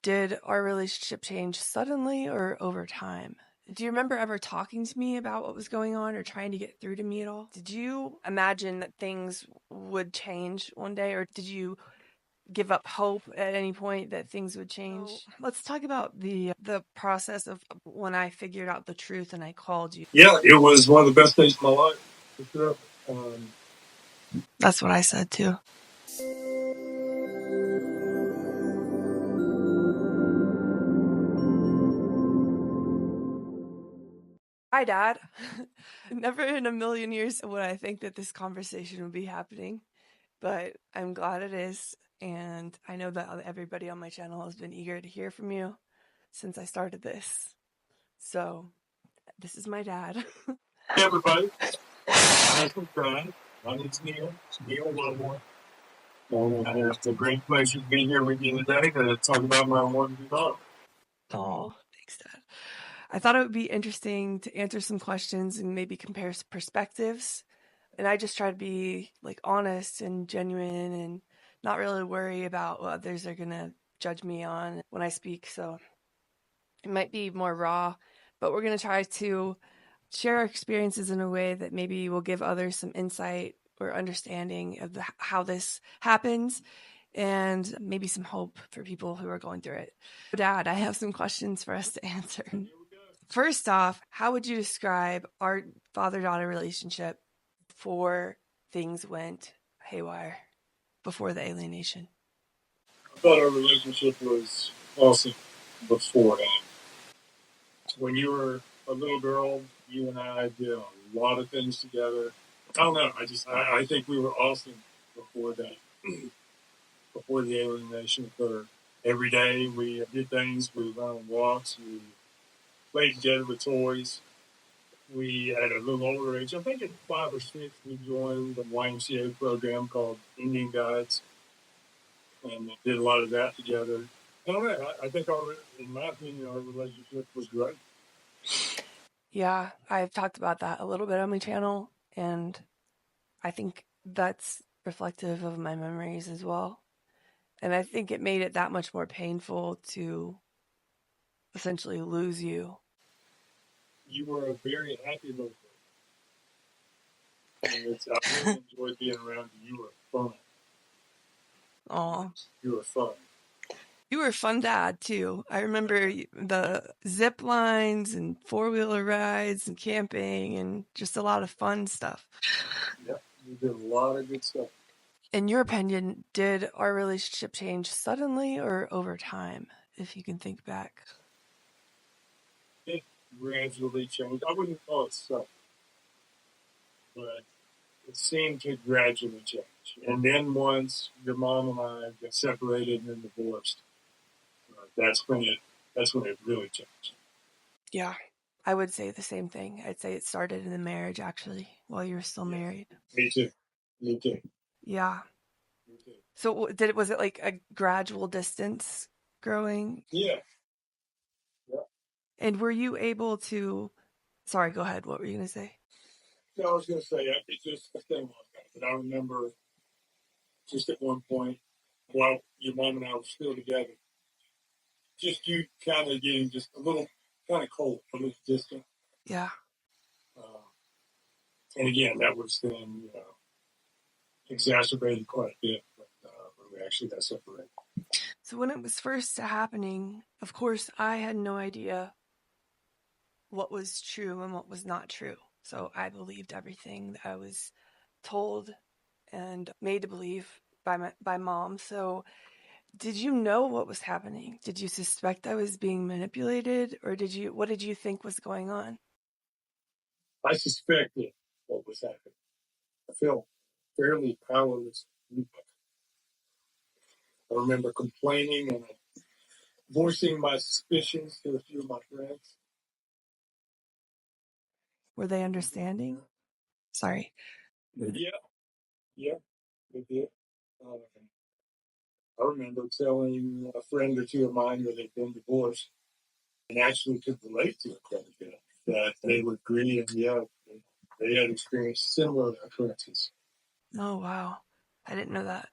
did our relationship change suddenly or over time? Do you remember ever talking to me about what was going on or trying to get through to me at all? Did you imagine that things would change one day, or did you give up hope at any point that things would change? So let's talk about the process of when I figured out the truth and I called you. Yeah, it was one of the best days of my life, for sure. That's what I said too. Hi, Dad. Never in a million years would I think that this conversation would be happening, but I'm glad it is. And I know that everybody on my channel has been eager to hear from you since I started this. So, this is my dad. Hey, everybody. My name's Neil. It's Neil Lovemore. And I have the great pleasure of being here with you today to talk about my wonderful daughter. Oh, thanks, Dad. I thought it would be interesting to answer some questions and maybe compare some perspectives. And I just try to be like honest and genuine and not really worry about what others are going to judge me on when I speak. So it might be more raw, but we're going to try to share our experiences in a way that maybe will give others some insight or understanding of how this happens and maybe some hope for people who are going through it. Dad, I have some questions for us to answer. First off, how would you describe our father-daughter relationship before things went haywire, before the alienation? I thought our relationship was awesome before that. When you were a little girl, you and I did a lot of things together. I don't know. I think we were awesome before that. Before the alienation occurred. Every day we did things. We went on walks. We played together with toys. We, at a little older age, I think at 5 or 6, we joined the YMCA program called Indian Guides and did a lot of that together. I don't know. I think, in my opinion, our relationship was great. Yeah, I've talked about that a little bit on my channel, and I think that's reflective of my memories as well. And I think it made it that much more painful to essentially lose you. You were a very happy little girl. And I really enjoyed being around you. You were fun. Aw. You were fun. You were a fun dad, too. I remember the zip lines and four-wheeler rides and camping and just a lot of fun stuff. Yeah, you did a lot of good stuff. In your opinion, did our relationship change suddenly or over time, if you can think back? It gradually changed. I wouldn't call it sudden, but it seemed to gradually change. And then once your mom and I got separated and divorced, that's when it really changed. Yeah, I would say the same thing. I'd say it started in the marriage, actually, while you were still married. Me too. Me too. Yeah. Me too. So was it like a gradual distance growing? Yeah. Yeah. And were you able to, sorry, go ahead. What were you going to say? So I was going to say, it's just a thing like that. But I remember just at one point, while your mom and I were still together, just you kind of getting just a little kind of cold, a little distant. Yeah. And again, that was then, exacerbated quite a bit when we actually got separated. So when it was first happening, of course, I had no idea what was true and what was not true. So I believed everything that I was told and made to believe by mom. So did you know what was happening? Did you suspect I was being manipulated, or what did you think was going on? I suspected what was happening. I felt fairly powerless. I remember complaining and voicing my suspicions to a few of my friends. Were they understanding? Sorry. Yeah, yeah, they did. I remember telling a friend or two of mine that had been divorced and actually could relate to it quite a bit, that they would agree and yeah, they had experienced similar occurrences. Oh, wow. I didn't know that.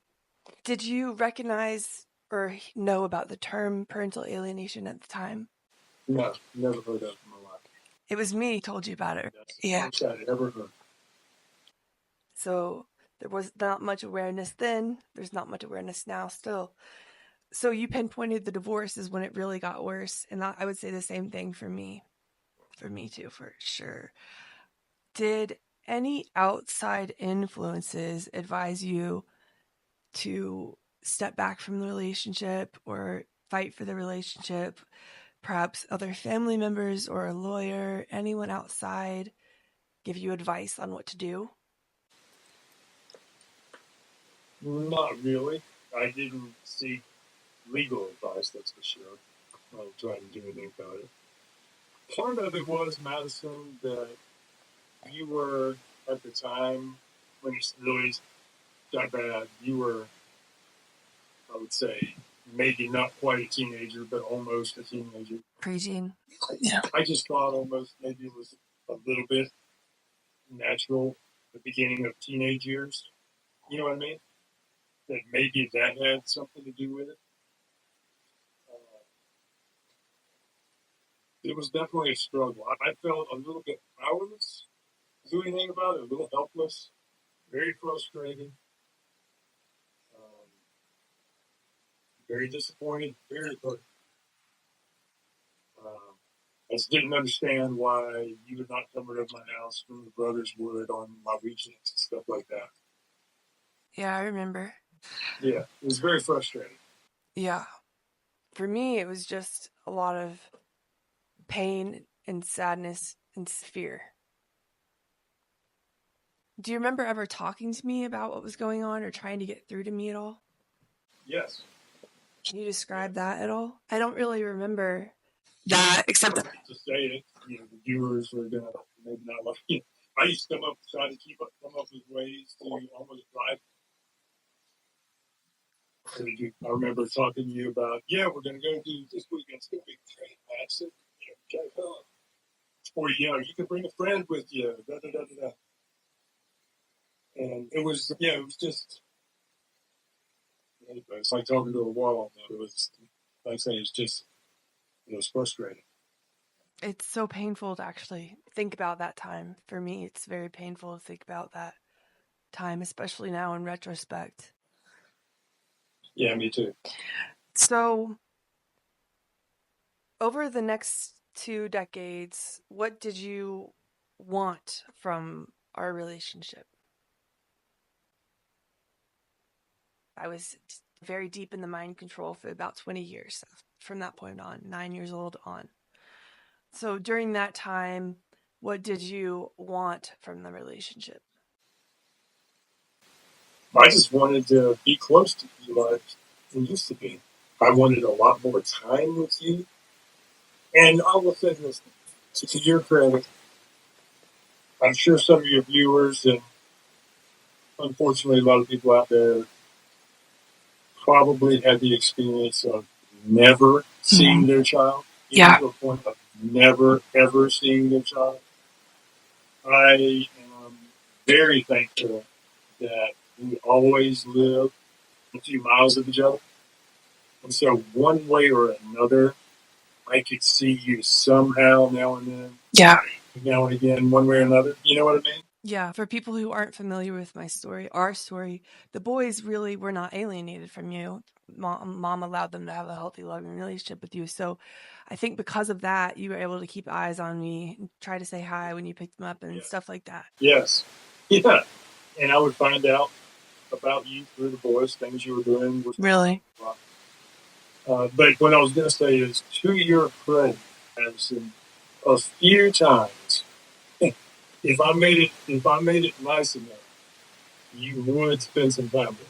Did you recognize or know about the term parental alienation at the time? No, never heard of it in my life. It was me who told you about it. That's the Yeah. first I'd ever heard. So there was not much awareness then. There's not much awareness now still. So you pinpointed the divorce is when it really got worse. And I would say the same thing for me. For me too, for sure. Did any outside influences advise you to step back from the relationship or fight for the relationship? Perhaps other family members or a lawyer, anyone outside give you advice on what to do? Not really. I didn't seek legal advice, that's for sure. I was trying to do anything about it. Part of it was, Madison, that you were, at the time, when it really got bad, you were, I would say, maybe not quite a teenager, but almost a teenager. Preteen. Yeah. I just thought almost maybe it was a little bit natural, the beginning of teenage years. You know what I mean? That maybe that had something to do with it. Uh, it was definitely a struggle. I felt a little bit powerless to do anything about it, a little helpless, very frustrated, um, very disappointed, very hurt. Um, I just didn't understand why you would not come over to my house when the brothers would on my weekends and stuff like that. Yeah, I remember. Yeah, it was very frustrating. Yeah. For me, it was just a lot of pain and sadness and fear. Do you remember ever talking to me about what was going on or trying to get through to me at all? Yes. Can you describe that at all? I don't really remember that, except that. To say it, the viewers are gonna maybe not like it. I used to try to come up with ways to almost drive. I remember talking to you about, yeah, we're gonna go do this weekend. It's gonna be great, Madison. Or you can bring a friend with you. Da, da, da, da, da. And it was, it was just, it's like talking to a wall. It was, like I say, it's just, it was frustrating. It's so painful to actually think about that time. For me, it's very painful to think about that time, especially now in retrospect. Yeah, me too. So, over the next 2 decades, what did you want from our relationship? I was very deep in the mind control for about 20 years from that point on, 9 years old on. So during that time, what did you want from the relationship? I just wanted to be close to you like we used to be. I wanted a lot more time with you. And I will say this to your credit, I'm sure some of your viewers and unfortunately a lot of people out there probably had the experience of never seeing their child, even to a point of never ever seeing their child. I am very thankful that we always lived a few miles of each other. And so, one way or another, I could see you somehow now and then. Yeah. Now and again, one way or another. You know what I mean? Yeah, for people who aren't familiar with my story, our story, the boys really were not alienated from you. Mom allowed them to have a healthy, loving relationship with you. So I think because of that, you were able to keep eyes on me and try to say hi when you picked them up and stuff like that. Yes. Yeah. And I would find out about you through the boys, things you were doing. Really? But what I was going to say is, to your credit, Madison, a few times, if I made it nice enough, you would spend some time with me.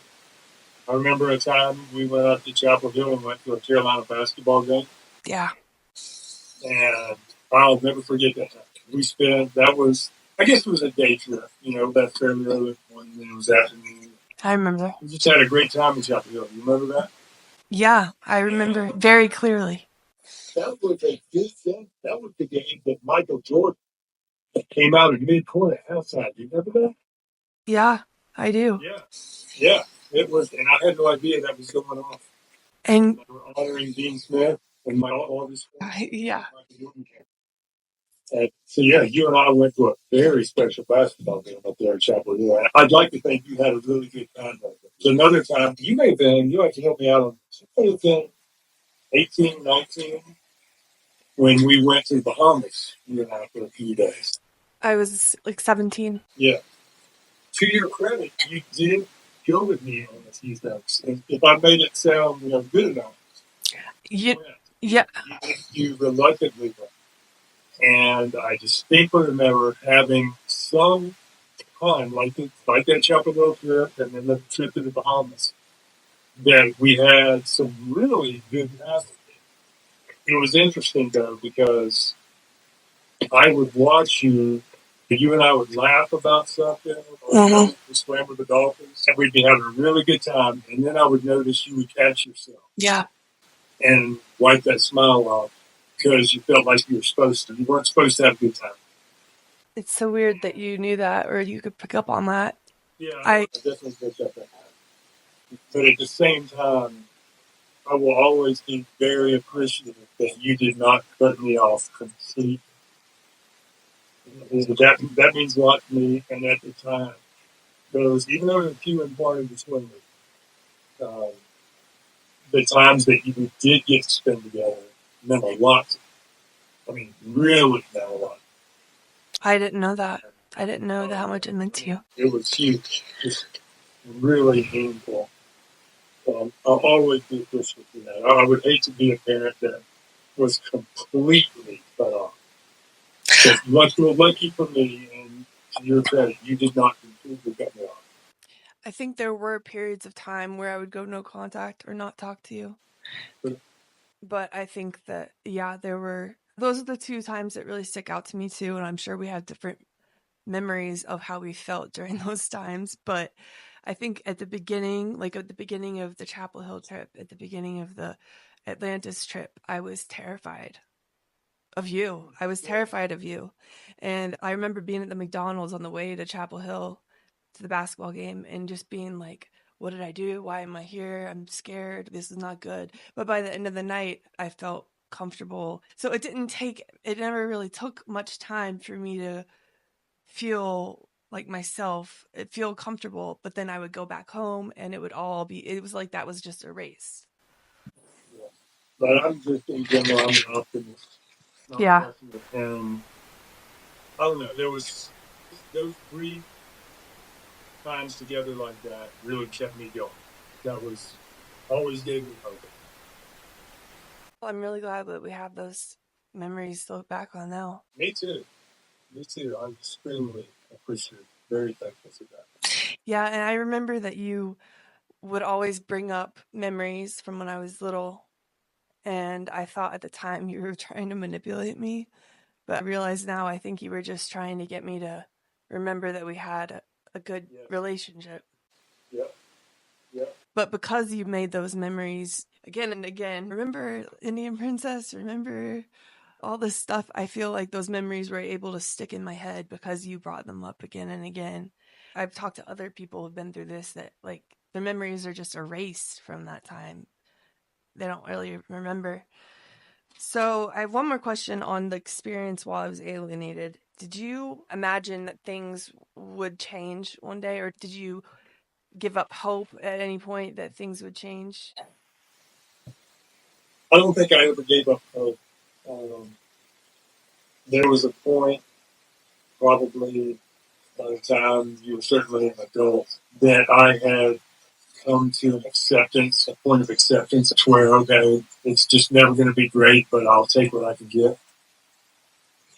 I remember a time we went up to Chapel Hill and went to a Carolina basketball game. Yeah. And I'll never forget that time. We spent, that was, I guess it was a day trip, that fairly early morning and it was afternoon. I remember. We just had a great time in Chapel Hill. You remember that? Yeah, I remember very clearly. That was a good thing. That was the game that Michael Jordan came out in mid-court at halftime. Do you remember that? Yeah, I do. Yeah. Yeah. It was, and I had no idea that was going on. And They were honoring Dean Smith and all of his yeah, and so yeah, you and I went to a very special basketball game up there at Chapel Hill. I'd like to think you had a really good time there. So another time, you have to help me out on this. You may have been 18, 19 when we went to the Bahamas, you and I, for a few days. I was like 17. Yeah. To your credit, you did go with me on a few things. And if I made it sound good enough, You, yeah, you reluctantly went. And I distinctly remember having some time, like that Chapel Hill trip and then the trip to the Bahamas, that we had some really good times. It was interesting though because I would watch you. You and I would laugh about something, or we swam with the dolphins, and we'd be having a really good time. And then I would notice you would catch yourself, yeah. and wipe that smile off because you felt like you were supposed to. You weren't supposed to have a good time. It's so weird that you knew that or you could pick up on that. Yeah, I I definitely picked up that. But at the same time, I will always be very appreciative that you did not cut me off completely. That means a lot to me, and at the time, because even though the few and far in between, um, the times that you did get to spend together meant a lot. I mean, really meant a lot. I didn't know that. I didn't know how much it meant to you. It was huge, just really meaningful. I'll always be appreciative of that. I would hate to be a parent that was completely cut off. But lucky for me, and to your credit, you did not completely cut me off. I think there were periods of time where I would go no contact or not talk to you. But I think that, yeah, those are the two times that really stick out to me too. And I'm sure we have different memories of how we felt during those times. But I think at the beginning, like at the beginning of the Chapel Hill trip, at the beginning of the Atlantis trip, I was terrified of you. I was terrified of you. And I remember being at the McDonald's on the way to Chapel Hill to the basketball game and just being like, what did I do? Why am I here? I'm scared. This is not good. But by the end of the night, I felt comfortable. So it never really took much time for me to feel like myself, feel comfortable. But then I would go back home and it was like that was just a race. Yeah. But I'm just in general, I'm an optimist. Yeah. And I don't know. There was those 3 times together like that really kept me going. That was always gave me hope. I'm really glad that we have those memories to look back on now. Me too. Me too. I'm extremely appreciative, very thankful for that. Yeah, and I remember that you would always bring up memories from when I was little. And I thought at the time you were trying to manipulate me. But I realize now I think you were just trying to get me to remember that we had a good relationship. Yeah. Yeah. But because you made those memories again and again, remember Indian Princess, remember all this stuff, I feel like those memories were able to stick in my head because you brought them up again and again. I've talked to other people who've been through this that like their memories are just erased from that time. They don't really remember. So I have one more question on the experience while I was alienated. Did you imagine that things would change one day, or did you give up hope at any point that things would change? I don't think I ever gave up hope. Um, there was a point, probably by the time you were certainly an adult, that I had come to an acceptance, a point of acceptance, where, okay, it's just never going to be great, but I'll take what I can get.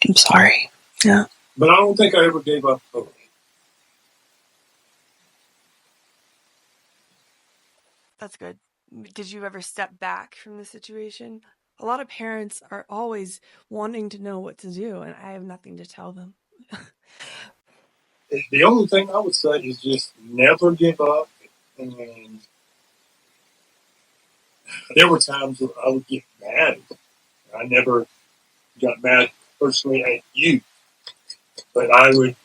I'm sorry. Yeah. But I don't think I ever gave up hope. That's good. Did you ever step back from the situation? A lot of parents are always wanting to know what to do, and I have nothing to tell them. The only thing I would say is just never give up. And there were times where I would get mad. I never got mad personally at you, but I would,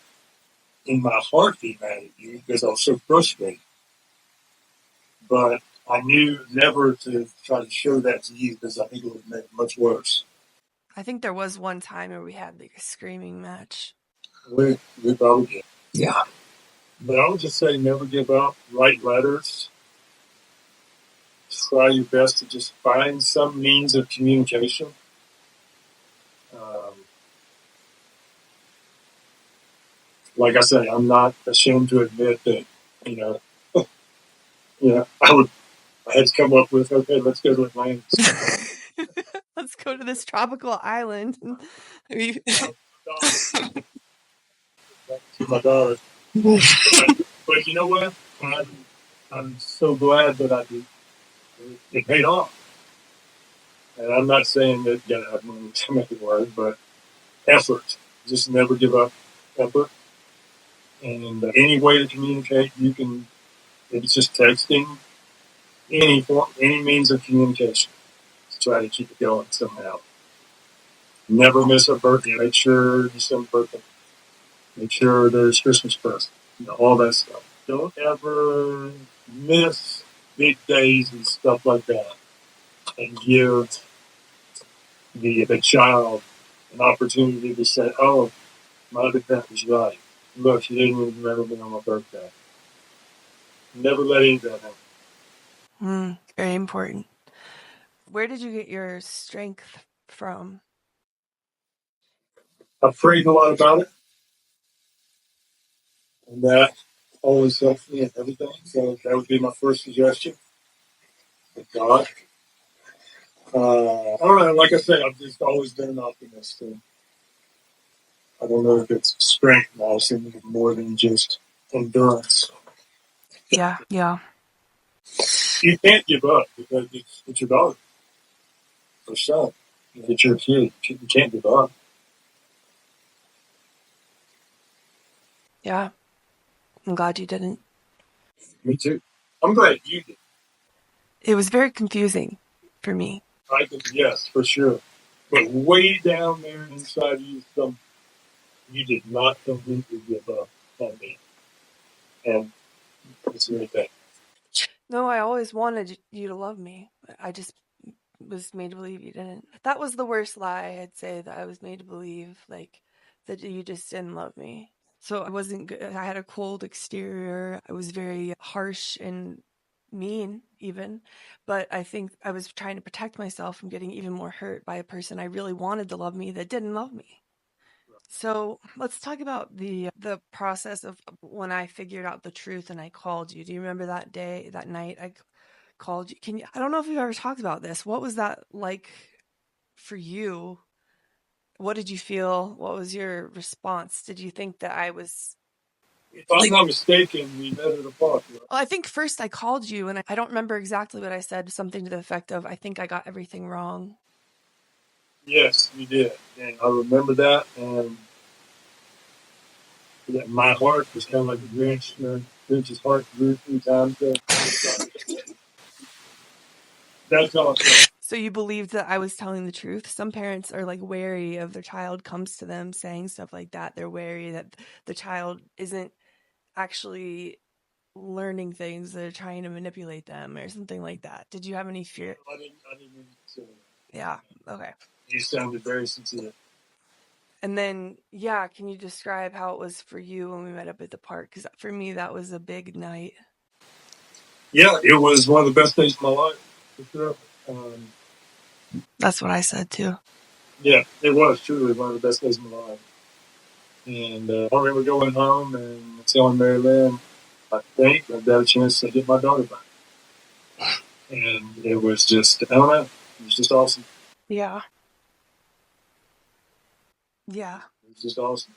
in my heart, be mad at you because I was so frustrated. But I knew never to try to show that to you because I think it would make it much worse. I think there was one time where we had like a screaming match. We probably did. Yeah. But I would just say never give up. Write letters. Try your best to just find some means of communication. Um, like I say, I'm not ashamed to admit that, you know, I had to come up with, okay, let's go to Atlanta. Let's go to this tropical island. My daughter. But you know what? I'm so glad that I did. It paid off. And I'm not saying that you gotta have money to make it work, but effort. Just never give up effort. And any way to communicate, you can. If it's just texting, any form, any means of communication. To try to keep it going somehow. Never miss a birthday. Make sure you send a birthday. Make sure there's Christmas presents. All that stuff. Don't ever miss big days and stuff like that. And give the child an opportunity to say, "Oh, Mother Beth was right. Look, she didn't even remember me on my birthday." Never let any of that happen. Very important. Where did you get your strength from? I prayed a lot about it, and that always helps me in everything. So that would be my first suggestion. With God. I don't know. Like I said, I've just always been an optimist. And I don't know if it's strength, but I was thinking more than just endurance. Yeah, yeah. You can't give up because it's your daughter or son. It's your kid. You can't give up. Yeah. I'm glad you didn't. Me too. I'm glad you did. It was very confusing for me. I think yes, for sure. But way down there inside you, you did not completely give up on me, and it's really bad. No, I always wanted you to love me. I just was made to believe you didn't. That was the worst lie, I'd say, that I was made to believe, like, that you just didn't love me. So I wasn't good. I had a cold exterior. I was very harsh and mean, even. But I think I was trying to protect myself from getting even more hurt by a person I really wanted to love me that didn't love me. So let's talk about the process of when I figured out the truth and I called you. Do you remember that day, that night I called you? Can you? I don't know if we've ever talked about this. What was that like for you? What did you feel? What was your response? Did you think that I was If I'm not mistaken, we met at a park. Right? Well, I think first I called you and I don't remember exactly what I said, something to the effect of, I think I got everything wrong. Yes, we did, and I remember that. And my heart was kind of like a Grinch. Grinch's heart grew 3 times. That's all I felt. So you believed that I was telling the truth? Some parents are like wary of their child comes to them saying stuff like that. They're wary that the child isn't actually learning things, they're trying to manipulate them or something like that. Did you have any fear? I didn't even consider that. Yeah. Okay. You sounded very sincere. And then, yeah, can you describe how it was for you when we met up at the park? Because for me, that was a big night. Yeah, it was one of the best days of my life, for sure. That's what I said too. Yeah, it was truly one of the best days of my life. And I remember going home and telling Mary Lynn, I think I've got a chance to get my daughter back. And it was just, I don't know, it was just awesome. Yeah. Yeah. It was just awesome.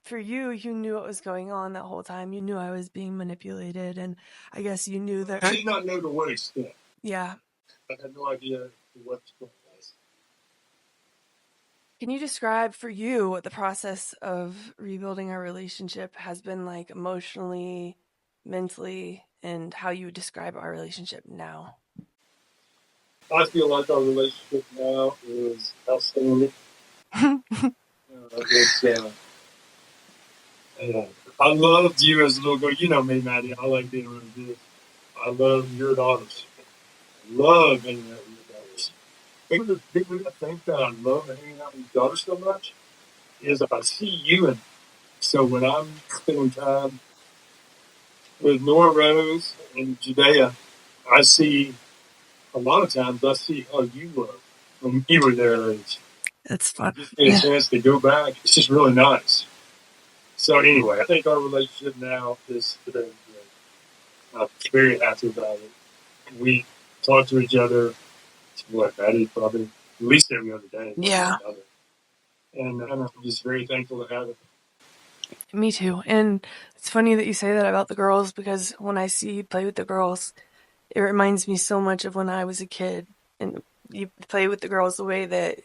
For you, you knew what was going on that whole time. You knew I was being manipulated, and I guess you knew that. I did not know to what extent. Yeah. I had no idea what the point was. Can you describe for you what the process of rebuilding our relationship has been like emotionally, mentally, and how you would describe our relationship now? I feel like our relationship now is outstanding. It's, I loved you as a little girl. You know me, Maddie. I like being around you. I love your daughters. Love hanging out with your daughters. People that think that I love hanging out with your daughters so much is I see you, and so when I'm spending time with Nora Rose and Judea, I see a lot of times I see how you were when you were their age. That's fun. Just get a Yeah. chance to go back. It's just really nice. So anyway, I think our relationship now is very good. I'm very happy about it. We talk to each other. That is probably at least every other day. Yeah. And I'm just very thankful to have it. Me too. And it's funny that you say that about the girls because when I see you play with the girls, it reminds me so much of when I was a kid and you play with the girls the way that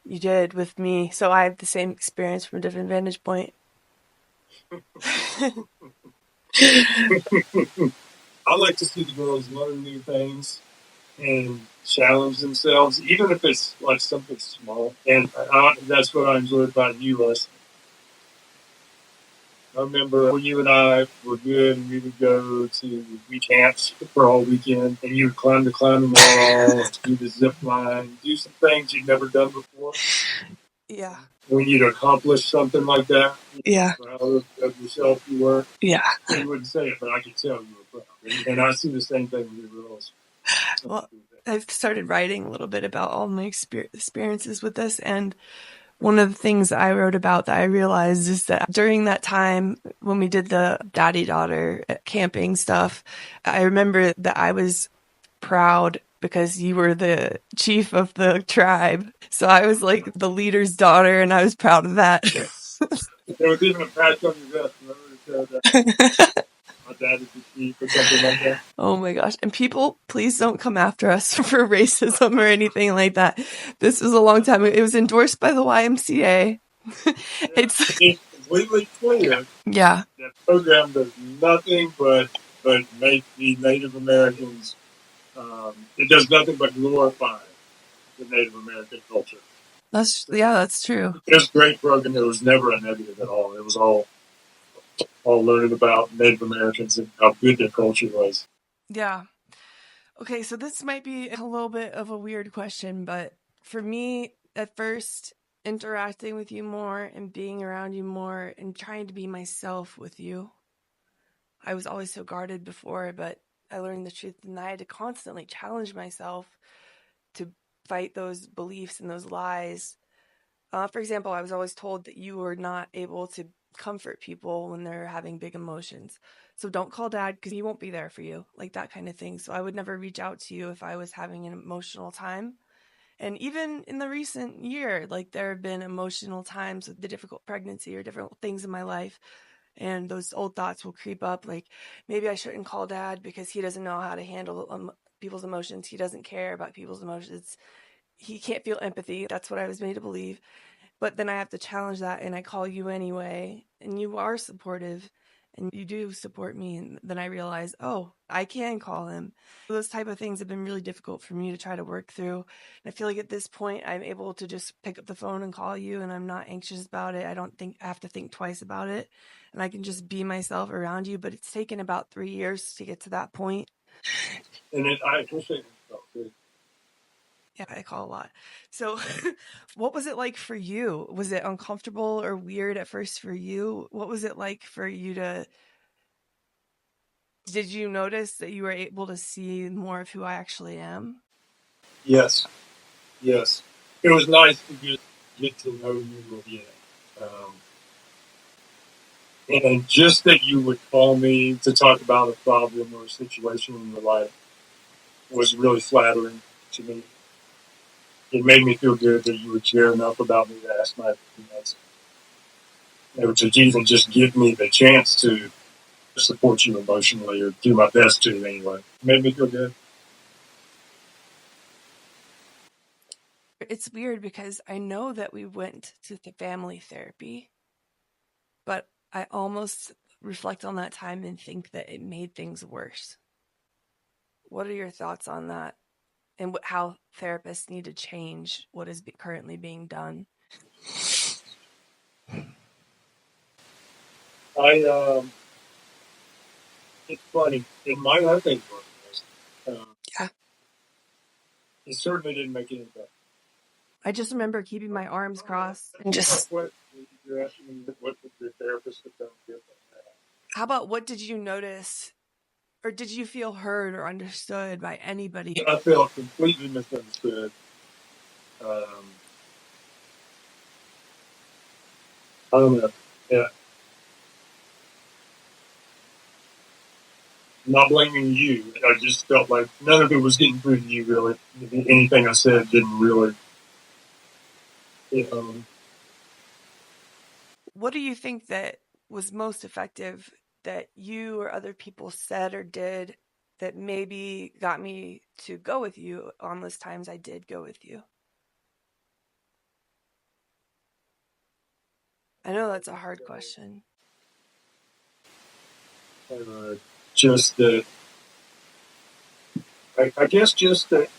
you did with me. So I have the same experience from a different vantage point. I like to see the girls learn new things and challenge themselves, even if it's like something small. And that's what I enjoy about you, Les. I remember when you and I were good and we would go to camps for all weekend and you would climb the climbing wall, do the zip line, do some things you'd never done before. Yeah. When you'd accomplish something like that, Yeah. proud of yourself you were. Yeah. You wouldn't say it, but I could tell you were proud. And I see the same thing with your girls. Well, I've started writing a little bit about all my experiences with this. And one of the things I wrote about that I realized is that during that time when we did the daddy daughter camping stuff, I remember that I was proud because you were the chief of the tribe. So I was like the leader's daughter and I was proud of that. There was even a patch on your vest. Remember it said my dad is the chief or something like that? Oh my gosh. And people, please don't come after us for racism or anything like that. This was a long time ago. It was endorsed by the YMCA. It's completely clear. yeah. That program does nothing but make the Native Americans. It does nothing but glorify the Native American culture. That's true. It was a great program. It was never a negative at all. It was all learning about Native Americans and how good their culture was. Yeah. Okay, so this might be a little bit of a weird question, but for me, at first, interacting with you more and being around you more and trying to be myself with you, I was always so guarded before, but I learned the truth and I had to constantly challenge myself to fight those beliefs and those lies. For example, I was always told that you were not able to comfort people when they're having big emotions. So don't call dad because he won't be there for you, like that kind of thing. So I would never reach out to you if I was having an emotional time. And even in the recent year, like there have been emotional times with the difficult pregnancy or different things in my life. And those old thoughts will creep up like maybe I shouldn't call dad because he doesn't know how to handle people's emotions. He doesn't care about people's emotions. He can't feel empathy. That's what I was made to believe. But then I have to challenge that and I call you anyway. And you are supportive and you do support me. And then I realize, oh, I can call him. Those type of things have been really difficult for me to try to work through. And I feel like at this point, I'm able to just pick up the phone and call you and I'm not anxious about it. I don't think I have to think twice about it. And I can just be myself around you. But it's taken about 3 years to get to that point. And I appreciate it. Yeah, I call a lot. So, what was it like for you? Was it uncomfortable or weird at first for you? What was it like for you to, did you notice that you were able to see more of who I actually am? Yes, yes. It was nice to get to know you again. Um, and just that you would call me to talk about a problem or a situation in your life was really flattering to me. It made me feel good that you would care enough about me to ask my opinions. Or to even just give me the chance to support you emotionally or do my best to anyway. It made me feel good. It's weird because I know that we went to the family therapy, but I almost reflect on that time and think that it made things worse. What are your thoughts on that and how therapists need to change what is currently being done? I It's funny. In my life, it was. Yeah. It certainly didn't make any better. I just remember keeping my arms crossed and just. You're asking me what did your therapist have done different? How about what did you notice, or did you feel heard or understood by anybody? I felt completely misunderstood. Um, I don't know. Yeah. Not blaming you. I just felt like none of it was getting through to you, really. Anything I said didn't really. Um, What do you think that was most effective that you or other people said or did that maybe got me to go with you on those times I did go with you? I know that's a hard question. just that, I guess, just that,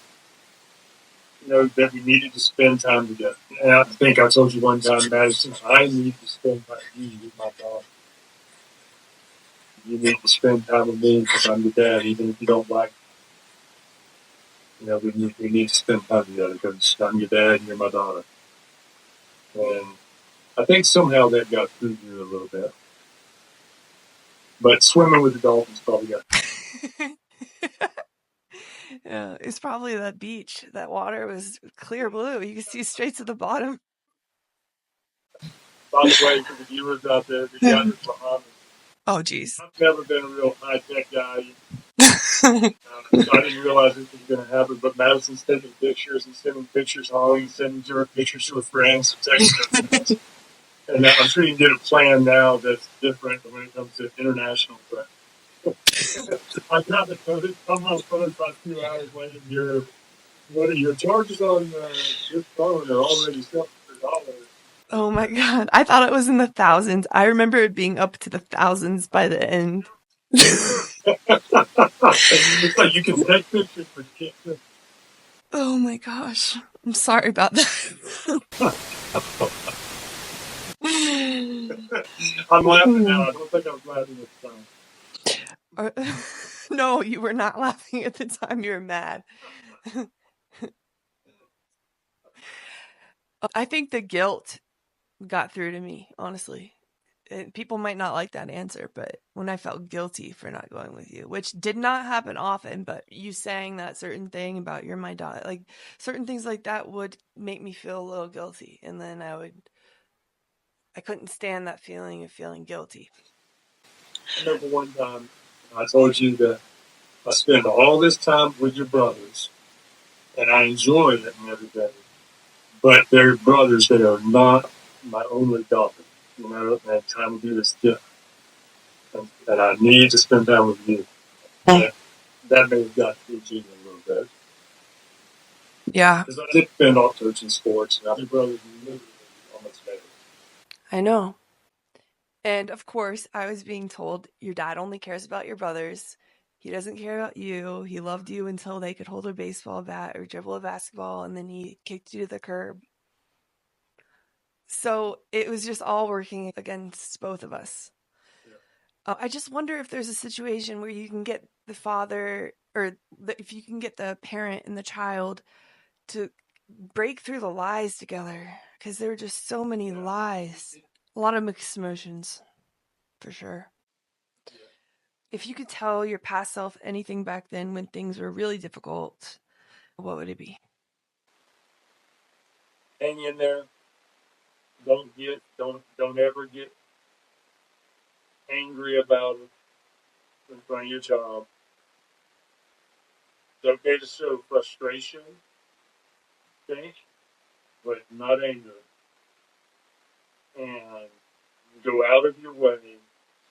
that we needed to spend time together. And I think I told you one time, Madison, I need to spend time with you, my daughter. You need to spend time with me because I'm your dad, even if you don't like me. We need to spend time together because I'm your dad and you're my daughter. And I think somehow that got through you a little bit. But swimming with the dolphins probably got. Yeah, it's probably that beach. That water was clear blue. You could see straight to the bottom. By the way, for the viewers out there, the guy is Muhammad. Oh, geez. I've never been a real high tech guy. So I didn't realize this was going to happen, but Madison's taking pictures and sending pictures home, and sending your pictures to her friends, texting. And I'm sure you can get a plan now that's different when it comes to international. But I got the code. I'm on the phone about 2 hours later. What are your charges on this phone are already $700. Oh my God. I thought it was in the thousands. I remember it being up to the thousands by the end. It's like you can take pictures, but you can't. Oh my gosh. I'm sorry about that. I'm laughing now. I don't think I was laughing at the time. No, you were not laughing at the time. You were mad. I think the guilt got through to me, honestly. People might not like that answer, but when I felt guilty for not going with you, which did not happen often, but you saying that certain thing about you're my daughter, like certain things like that would make me feel a little guilty. And then I couldn't stand that feeling of feeling guilty. I remember one time I told you that I spend all this time with your brothers, and I enjoy it and everything. But they're brothers that are not my only daughter. And time with you is different. And I need to spend time with you. And that may have got through to you a little bit. Yeah, Because I did spend all coaching sports, and my brothers literally almost made it. I know. And of course, I was being told your dad only cares about your brothers. He doesn't care about you. He loved you until they could hold a baseball bat or dribble a basketball, and then he kicked you to the curb. So it was just all working against both of us. Yeah. I just wonder if there's a situation where you can get the father, or if you can get the parent and the child to break through the lies together, because there were just so many lies. A lot of mixed emotions, for sure. Yeah. If you could tell your past self anything back then when things were really difficult, what would it be? Hang in there. Don't ever get angry about it in front of your child. It's okay to show frustration, okay, but not anger. And go out of your way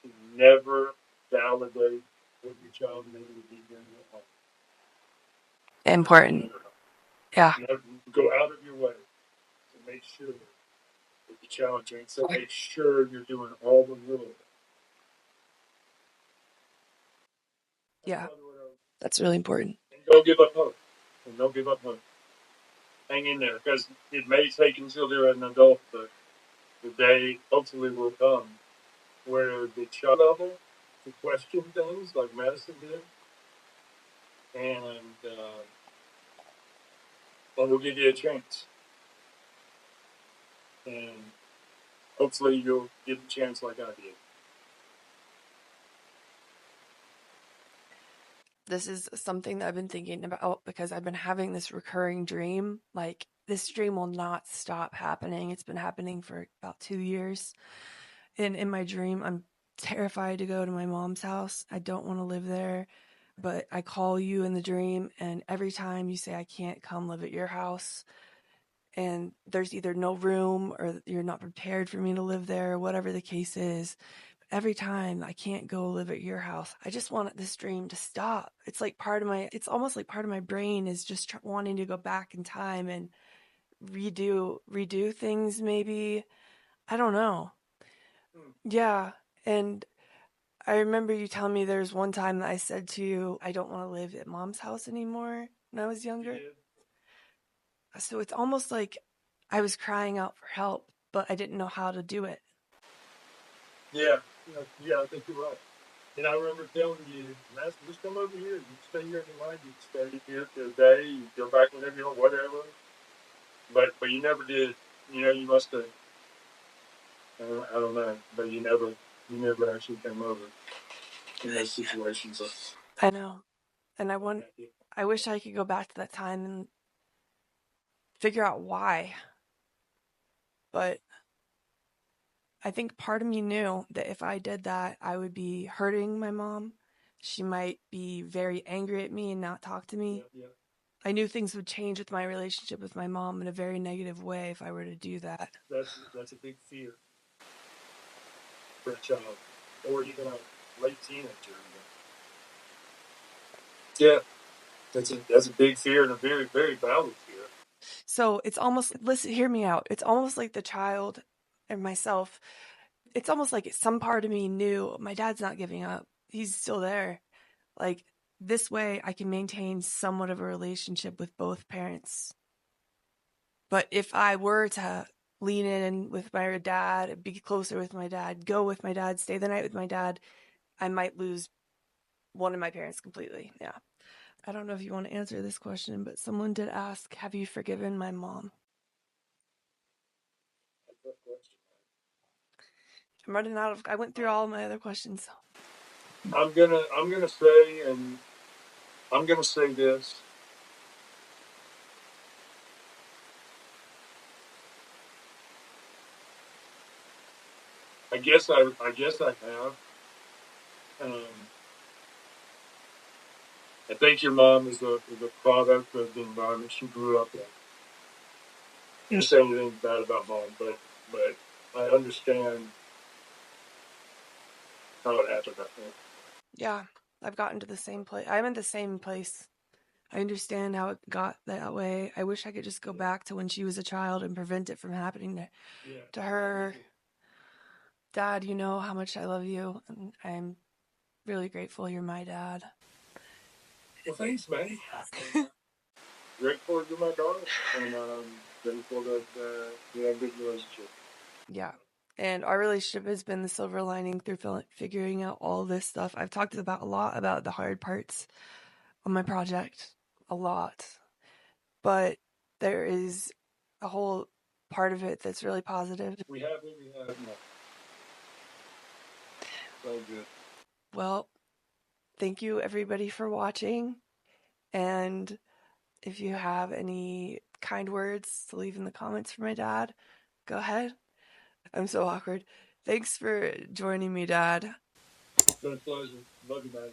to never validate what your child may be doing at home. Important. Yeah. Never go out of your way to make sure that the child drinks. So make sure you're doing all the little. Yeah. That's really important. And don't give up hope. And don't give up hope. Hang in there because it may take until they're an adult, but the day hopefully will come where the child level to question things like medicine did, and we'll give you a chance, and hopefully you'll get a chance like I did. This is something that I've been thinking about because I've been having this recurring dream. Like, this dream will not stop happening. It's been happening for about 2 years. And in my dream, I'm terrified to go to my mom's house. I don't want to live there. But I call you in the dream, and every time you say I can't come live at your house, and there's either no room or you're not prepared for me to live there, whatever the case is. Every time I can't go live at your house, I just want this dream to stop. It's like it's almost like part of my brain is just wanting to go back in time and redo things maybe. I don't know. Yeah. And I remember you telling me there's one time that I said to you, I don't want to live at mom's house anymore when I was younger. So it's almost like I was crying out for help, but I didn't know how to do it. Yeah, yeah, I think you're right. And I remember telling you, just come over here. You stay here in the line. You stay here for a day. You go back whenever you want, whatever. But you never did. You know, you must have. I don't know. But you never actually came over in those situations. I know. And I wish I could go back to that time and figure out why. But I think part of me knew that if I did that, I would be hurting my mom. She might be very angry at me and not talk to me. Yeah. I knew things would change with my relationship with my mom in a very negative way if I were to do that. That's a big fear for a child, or even a late teenager. Yeah, that's a big fear and a very very valid fear. So it's almost, listen, hear me out. It's almost like the child and myself, it's almost like some part of me knew my dad's not giving up. He's still there. Like, this way I can maintain somewhat of a relationship with both parents. But if I were to lean in with my dad, be closer with my dad, go with my dad, stay the night with my dad, I might lose one of my parents completely. Yeah. I don't know if you want to answer this question, but someone did ask, have you forgiven my mom? I'm running out of, I went through all my other questions. I'm gonna say, and I'm gonna say this. I guess I have. Um, I think your mom is a product of the environment she grew up in. You didn't say anything bad about mom, but I understand how it happened. I think. Yeah, I've gotten to the same place. I'm in the same place. I understand how it got that way. I wish I could just go back to when she was a child and prevent it from happening to her. Dad, you know how much I love you, and I'm really grateful you're my dad. Well, thanks, man. Grateful you're my daughter, and grateful that we have a good relationship. Yeah. And our relationship has been the silver lining through figuring out all this stuff. I've talked about a lot about the hard parts on my project, a lot. But there is a whole part of it that's really positive. We have what we have now. So good. Well, thank you everybody for watching. And if you have any kind words to leave in the comments for my dad, go ahead. I'm so awkward. Thanks for joining me, Dad. It's been a pleasure. Love you, man.